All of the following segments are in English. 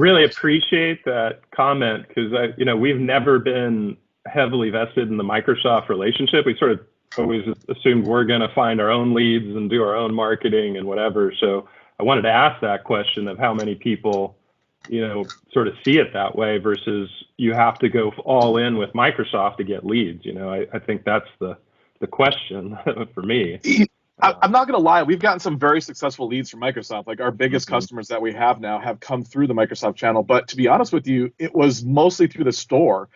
really appreciate that comment because we've never been heavily vested in the Microsoft relationship. We sort of always assumed we're going to find our own leads and do our own marketing and whatever. So I wanted to ask that question of how many people, sort of see it that way versus you have to go all in with Microsoft to get leads. I think that's the question for me. I'm not going to lie. We've gotten some very successful leads from Microsoft. Like our biggest customers that we have now have come through the Microsoft channel. But to be honest with you, it was mostly through the store.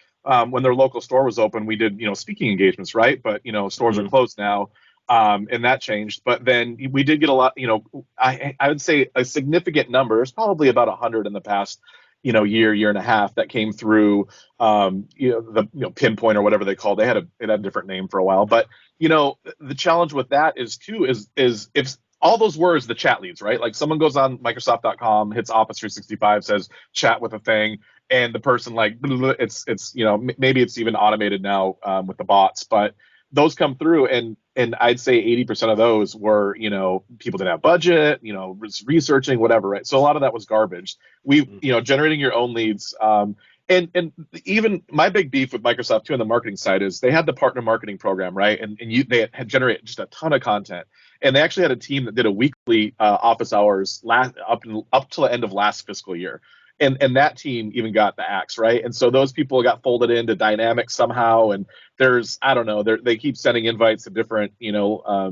When their local store was open, we did, speaking engagements, right? But, stores are closed now. And that changed. But then we did get a lot, I would say a significant number, it's probably about 100 in the past, year and a half that came through, the Pinpoint or whatever they call it. It had a different name for a while. But, the challenge with that is if all those words, the chat leads, right? Like someone goes on Microsoft.com, hits Office 365, says chat with a thing. And the person it's maybe it's even automated now with the bots, but those come through and I'd say 80% of those were, people didn't have budget, researching, whatever, right? So a lot of that was garbage. Generating your own leads. And even my big beef with Microsoft too on the marketing side is they had the partner marketing program, right? And they had generated just a ton of content. And they actually had a team that did a weekly office hours up till the end of last fiscal year. And that team even got the axe, right? And so those people got folded into Dynamics somehow. And there's, I don't know, they keep sending invites to different,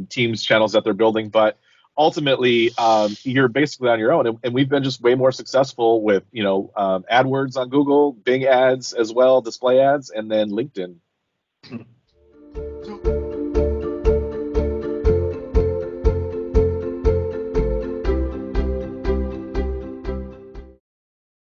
teams channels that they're building. But ultimately, you're basically on your own. And we've been just way more successful with, AdWords on Google, Bing ads as well, display ads, and then LinkedIn.